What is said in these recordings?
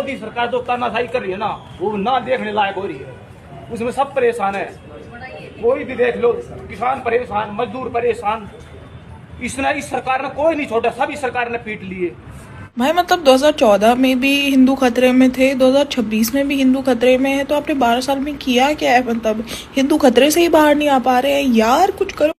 मोदी सरकार जो तानाशाही कर रही है ना, वो ना देखने लायक हो रही है। उसमें सब परेशान है, कोई भी देख लो, किसान परेशान, मजदूर परेशान। इस सरकार ने कोई नहीं छोड़ा, सभी सरकार ने पीट लिए। भाई मतलब 2014 में भी हिंदू खतरे में थे, 2026 में भी हिंदू खतरे में है, तो आपने 12 साल में किया क्या है? मतलब हिंदू खतरे से ही बाहर नहीं आ पा रहे हैं यार, कुछ करो।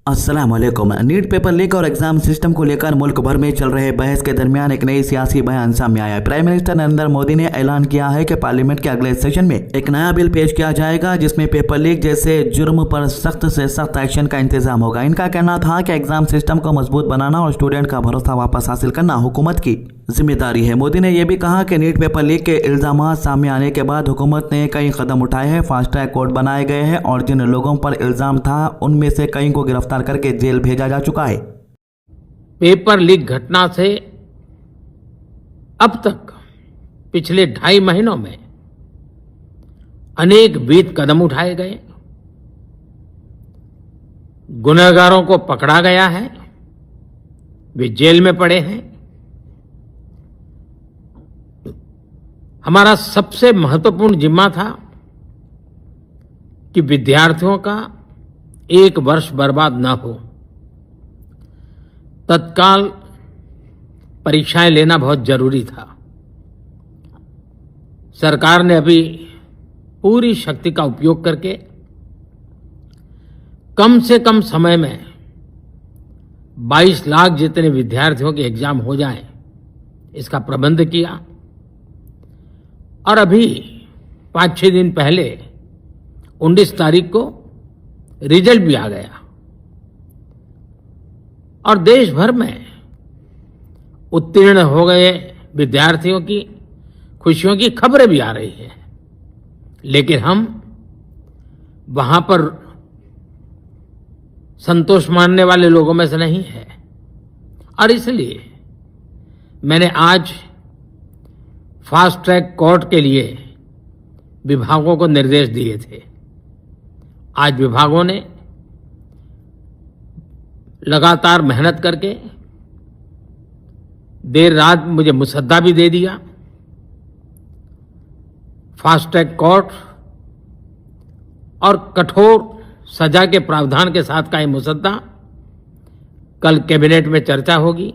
अस्सलाम वालेकुम। नीट पेपर लीक और एग्जाम सिस्टम को लेकर मुल्क भर में चल रहे बहस के दरमियान एक नई सियासी बयान सामने आया है। प्राइम मिनिस्टर नरेंद्र मोदी ने ऐलान किया है कि पार्लियामेंट के अगले सेशन में एक नया बिल पेश किया जाएगा जिसमें पेपर लीक जैसे जुर्म पर सख्त से सख्त एक्शन का इंतजाम होगा। इनका कहना था कि एग्जाम सिस्टम को मजबूत बनाना और स्टूडेंट का भरोसा वापस हासिल करना हुकूमत की जिम्मेदारी है। मोदी ने यह भी कहा कि नीट पेपर लीक के इल्जाम सामने आने के बाद हुकूमत ने कई कदम उठाए हैं, फास्ट ट्रैक कोर्ट बनाए गए हैं और जिन लोगों पर इल्जाम था उनमें से कई को गिरफ्तार करके जेल भेजा जा चुका है। पेपर लीक घटना से अब तक पिछले 2.5 महीनों में अनेक विध कदम उठाए गए, गुनहगारों को पकड़ा गया है, वे जेल में पड़े हैं। हमारा सबसे महत्वपूर्ण जिम्मा था कि विद्यार्थियों का 1 वर्ष बर्बाद न हो। तत्काल परीक्षाएं लेना बहुत जरूरी था। सरकार ने अभी पूरी शक्ति का उपयोग करके कम से कम समय में 22 लाख जितने विद्यार्थियों के एग्जाम हो जाएं, इसका प्रबंध किया। और अभी 5-6 दिन पहले 19 तारीख को रिजल्ट भी आ गया और देश भर में उत्तीर्ण हो गए विद्यार्थियों की खुशियों की खबरें भी आ रही हैं। लेकिन हम वहां पर संतोष मानने वाले लोगों में से नहीं है और इसलिए मैंने आज फास्ट ट्रैक कोर्ट के लिए विभागों को निर्देश दिए थे। आज विभागों ने लगातार मेहनत करके देर रात मुझे मुसद्दा भी दे दिया। फास्ट ट्रैक कोर्ट और कठोर सजा के प्रावधान के साथ का ये मुसद्दा कल कैबिनेट में चर्चा होगी।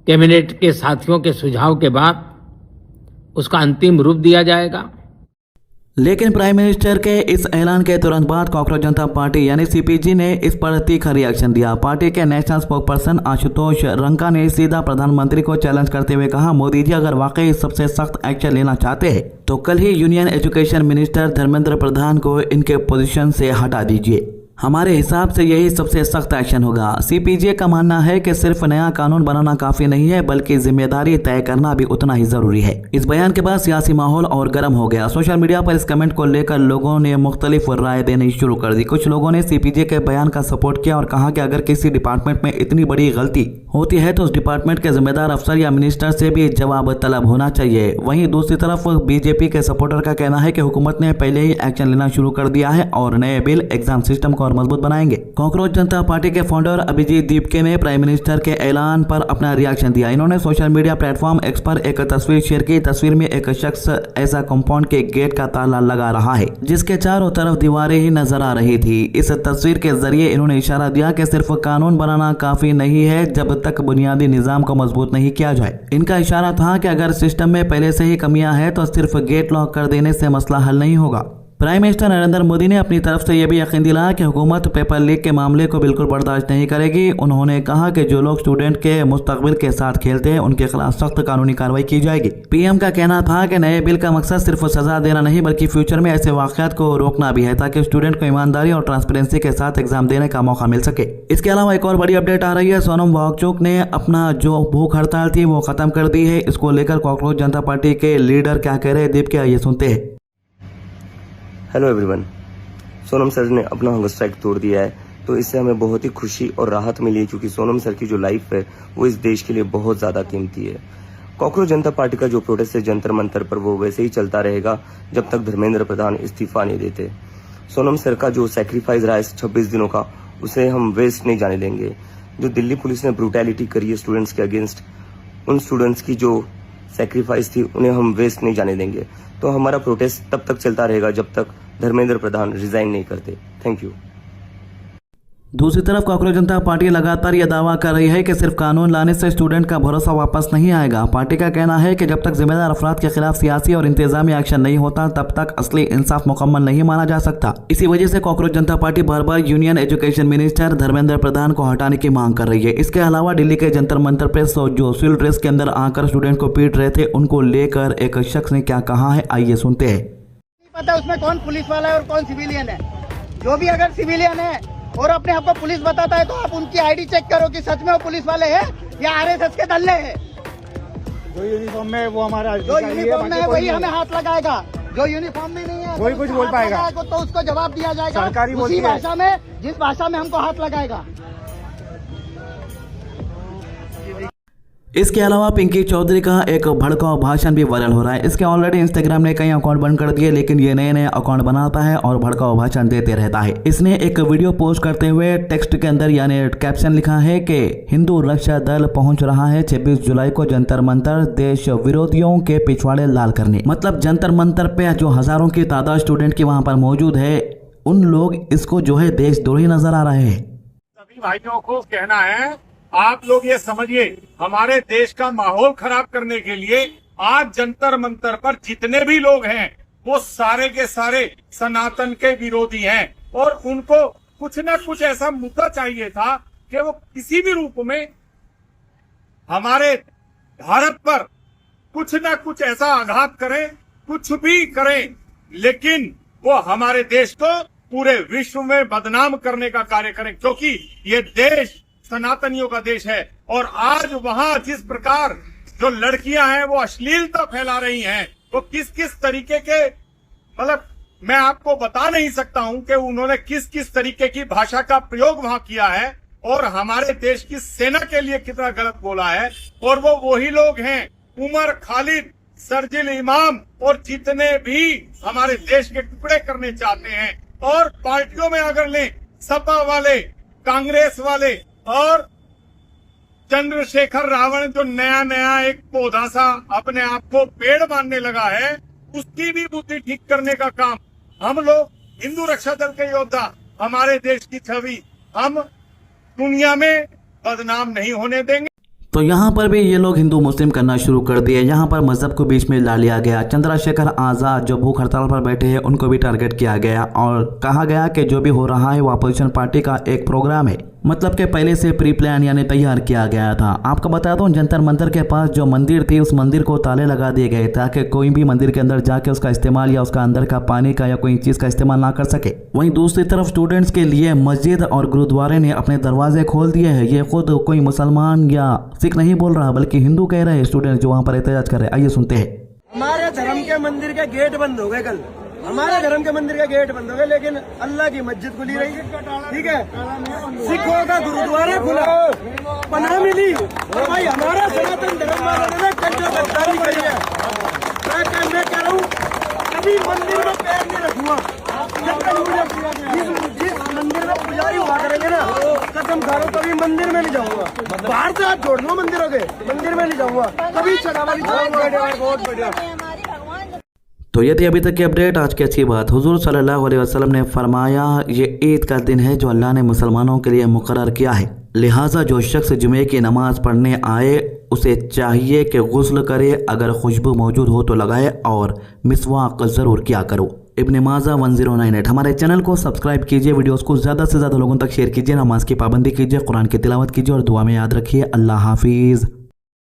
कैबिनेट के साथियों के सुझाव के बाद उसका अंतिम रूप दिया जाएगा। लेकिन प्राइम मिनिस्टर के इस ऐलान के तुरंत बाद कॉकरोच जनता पार्टी यानी सीपीजी ने इस पर तीखा रिएक्शन दिया। पार्टी के नेशनल स्पोक्सपर्सन आशुतोष रंका ने सीधा प्रधानमंत्री को चैलेंज करते हुए कहा, मोदी जी अगर वाकई सबसे सख्त एक्शन लेना चाहते हैं तो कल ही union education minister Dharmendra Pradhan को इनके पोजीशन से हटा दीजिए। हमारे हिसाब से यही सबसे सख्त एक्शन होगा। सीपीजे का मानना है कि सिर्फ नया कानून बनाना काफी नहीं है बल्कि जिम्मेदारी तय करना भी उतना ही जरूरी है। इस बयान के बाद सियासी माहौल और गर्म हो गया। सोशल मीडिया पर इस कमेंट को लेकर लोगों ने मुख्तलिफ राय देनी शुरू कर दी। कुछ लोगों ने सीपीजे के बयान का सपोर्ट किया और कहा कि अगर किसी डिपार्टमेंट में इतनी बड़ी गलती होती है तो उस डिपार्टमेंट के जिम्मेदार अफसर या मिनिस्टर से भी जवाब तलब होना चाहिए। वहीं दूसरी तरफ बीजेपी के सपोर्टर का कहना है कि हुकूमत ने पहले ही एक्शन लेना शुरू कर दिया है और नए बिल एग्जाम सिस्टम को और मजबूत बनाएंगे। कॉकरोच जनता पार्टी के फाउंडर अभिजीत दीपके ने प्राइम मिनिस्टर के ऐलान पर अपना रिएक्शन दिया। इन्होंने सोशल मीडिया प्लेटफॉर्म एक्स पर एक तस्वीर शेयर की। तस्वीर में एक शख्स ऐसा कंपाउंड के गेट का ताला लगा रहा है जिसके चारों तरफ दीवारें ही नजर आ रही थी। इस तस्वीर के जरिए इन्होंने इशारा दिया कि सिर्फ कानून बनाना काफी नहीं है जब तक बुनियादी निजाम को मजबूत नहीं किया जाए। इनका इशारा था कि अगर सिस्टम में पहले से ही कमियां हैं तो सिर्फ गेट लॉक कर देने से मसला हल नहीं होगा। प्राइम मिनिस्टर नरेंद्र मोदी ने अपनी तरफ से यह भी यकीन दिलाया कि हुकूमत पेपर लीक के मामले को बिल्कुल बर्दाश्त नहीं करेगी। उन्होंने कहा कि जो लोग स्टूडेंट के मुस्तकबिल के साथ खेलते हैं उनके खिलाफ सख्त कानूनी कार्रवाई की जाएगी। पीएम का कहना था कि नए बिल का मकसद सिर्फ सजा देना नहीं बल्कि फ्यूचर में ऐसे वाकयात को रोकना भी है ताकि स्टूडेंट को ईमानदारी और ट्रांसपेरेंसी के साथ एग्जाम देने का मौका मिल सके। इसके अलावा एक और बड़ी अपडेट आ रही है। सोनम वांगचुक ने अपना जो भूख हड़ताल थी वो खत्म कर दी है। इसको लेकर कॉकरोच जनता पार्टी के लीडर क्या कह रहे हैं, दीप क्या ये सुनते हैं। हेलो एवरीवन, सोनम सर ने अपना हंगर स्ट्राइक तोड़ दिया है तो इससे हमें बहुत ही खुशी और राहत मिली है क्योंकि सोनम सर की जो लाइफ है वो इस देश के लिए बहुत ज़्यादा कीमती है। कॉकरोच जनता पार्टी का जो प्रोटेस्ट है जंतर मंतर पर वो वैसे ही चलता रहेगा जब तक धर्मेंद्र प्रधान इस्तीफा नहीं देते। सोनम सर का जो सेक्रीफाइस रहा है 26 दिनों का उसे हम वेस्ट नहीं जाने देंगे। जो दिल्ली पुलिस ने ब्रूटैलिटी करी है स्टूडेंट्स के अगेंस्ट, उन स्टूडेंट्स की जो सेक्रीफाइस थी उन्हें हम वेस्ट नहीं जाने देंगे। तो हमारा प्रोटेस्ट तब तक चलता रहेगा जब तक धर्मेंद्र प्रधान रिजाइन नहीं करते। Thank you. दूसरी तरफ कांग्रेस जनता पार्टी लगातार यह दावा कर रही है कि सिर्फ कानून लाने से स्टूडेंट का भरोसा वापस नहीं आएगा। पार्टी का कहना है कि जब तक जिम्मेदार अफराद के खिलाफ सियासी और इंतजामी एक्शन नहीं होता तब तक असली इंसाफ मुकम्मल नहीं माना जा सकता। इसी वजह से कांग्रेस जनता पार्टी बार बार union education minister Dharmendra Pradhan को हटाने की मांग कर रही है। इसके अलावा दिल्ली के जंतर मंतर पर जो सिविल ड्रेस के अंदर आकर स्टूडेंट को पीट रहे थे उनको लेकर एक शख्स ने क्या कहा है, आइए सुनते हैं। पता उसमें कौन पुलिस वाला है और कौन सिविलियन है। जो भी अगर सिविलियन है और अपने आप को पुलिस बताता है तो आप उनकी आईडी चेक करो कि सच में वो पुलिस वाले हैं या आरएसएस के दल्ले हैं। जो यूनिफॉर्म में वो हमारा जो यूनिफॉर्म में है वही हमें हाथ लगाएगा, जो यूनिफॉर्म में नहीं है वही कुछ बोल पाएगा तो उसको जवाब दिया जाएगा सरकारी उसी भाषा में जिस भाषा में हमको हाथ लगाएगा। इसके अलावा पिंकी चौधरी का एक भड़काऊ भाषण भी वायरल हो रहा है। इसके ऑलरेडी इंस्टाग्राम ने कई अकाउंट बंद कर दिए, लेकिन ये नए नए अकाउंट बनाता है और भड़काऊ भाषण देते रहता है। इसने एक वीडियो पोस्ट करते हुए टेक्स्ट के अंदर यानी कैप्शन लिखा है कि हिंदू रक्षा दल पहुंच रहा है 26 जुलाई को जंतर मंतर देश विरोधियों के पिछवाड़े लाल करने। मतलब जंतर मंतर पे जो हजारों की तादाद स्टूडेंट की वहां पर मौजूद है, उन लोग इसको जो है देशद्रोही नजर आ रहे हैं। सभी भाइयों को कहना है, आप लोग ये समझिए, हमारे देश का माहौल खराब करने के लिए आज जंतर मंतर पर जितने भी लोग हैं वो सारे के सारे सनातन के विरोधी हैं और उनको कुछ न कुछ ऐसा मुद्दा चाहिए था कि वो किसी भी रूप में हमारे भारत पर कुछ न कुछ ऐसा आघात करें, कुछ भी करें, लेकिन वो हमारे देश को पूरे विश्व में बदनाम करने का कार्य करें, क्योंकि ये देश सनातनियों का देश है। और आज वहां जिस प्रकार जो लड़कियां हैं वो अश्लीलता फैला रही हैं, वो किस किस तरीके के, मतलब मैं आपको बता नहीं सकता हूं कि उन्होंने किस किस तरीके की भाषा का प्रयोग वहां किया है और हमारे देश की सेना के लिए कितना गलत बोला है। और वो वही लोग हैं, उमर खालिद, सरजिल इमाम और जितने भी हमारे देश के टुकड़े करने चाहते हैं। और पार्टियों में अगर लें, सपा वाले, कांग्रेस वाले और चंद्रशेखर रावण जो नया नया एक पौधा सा अपने आप को पेड़ मानने लगा है, उसकी भी बुद्धि ठीक करने का काम हम लोग हिंदू रक्षा दल के योद्धा, हमारे देश की छवि हम दुनिया में बदनाम नहीं होने देंगे। तो यहाँ पर भी ये लोग हिंदू मुस्लिम करना शुरू कर दिए। यहाँ पर मजहब को बीच में ला लिया गया। चंद्रशेखर आज़ाद जो भूख हड़ताल पर बैठे हैं उनको भी टारगेट किया गया और कहा गया कि जो भी हो रहा है वो अपोजिशन पार्टी का एक प्रोग्राम है, मतलब कि पहले से प्री प्लान यानी तैयार किया गया था। आपको बता दूं, जंतर मंतर के पास जो मंदिर थी उस मंदिर को ताले लगा दिए गए ताकि कोई भी मंदिर के अंदर जाके उसका इस्तेमाल या उसका अंदर का पानी का या कोई चीज़ का इस्तेमाल ना कर सके। वहीं दूसरी तरफ स्टूडेंट्स के लिए मस्जिद और गुरुद्वारे ने अपने दरवाजे खोल दिए हैं। ये खुद कोई मुसलमान या सिख नहीं बोल रहा बल्कि हिंदू कह रहे हैं स्टूडेंट्स जो वहाँ पर एहतजाज कर रहे हैं। आइए सुनते हैं। हमारे धर्म के मंदिर के गेट बंद हो गए, कल हमारे धर्म के मंदिर के गेट बंद हो गए, लेकिन अल्लाह की मस्जिद खुली रही। ठीक है, सिखों का गुरुद्वारा खुला, पनाह मिली। और भाई हमारा सनातन धर्म वालों ने कंजो गद्दारी करी है। मैं कह रहा हूँ कभी मंदिर में पैर नहीं रखूंगा जब तक मुझे जिस मंदिर में पुजारी हुआ करेंगे ना, कसम खा रहा हूँ कभी मंदिर में नहीं जाऊंगा। बाहर से आप छोड़ लो मंदिरों के, मंदिर में नहीं जाऊंगा कभी। चढ़ावाली बहुत बढ़िया। तो ये थी अभी तक की अपडेट। आज की अच्छी बात, हुजूर सल्लल्लाहु अलैहि वसल्लम ने फरमाया ये ईद का दिन है जो अल्लाह ने मुसलमानों के लिए मुकर्रर किया है, लिहाजा जो शख्स जुमे की नमाज पढ़ने आए उसे चाहिए कि गुस्ल करे, अगर खुशबू मौजूद हो तो लगाए और मिसवाक ज़रूर किया करो। इब्न माजा 1098। हमारे चैनल को सब्सक्राइब कीजिए, वीडियोस को ज़्यादा से ज़्यादा लोगों तक शेयर कीजिए, नमाज की पाबंदी कीजिए, कुरान की तिलावत कीजिए और दुआ में याद रखिए। अल्लाह हाफिज़।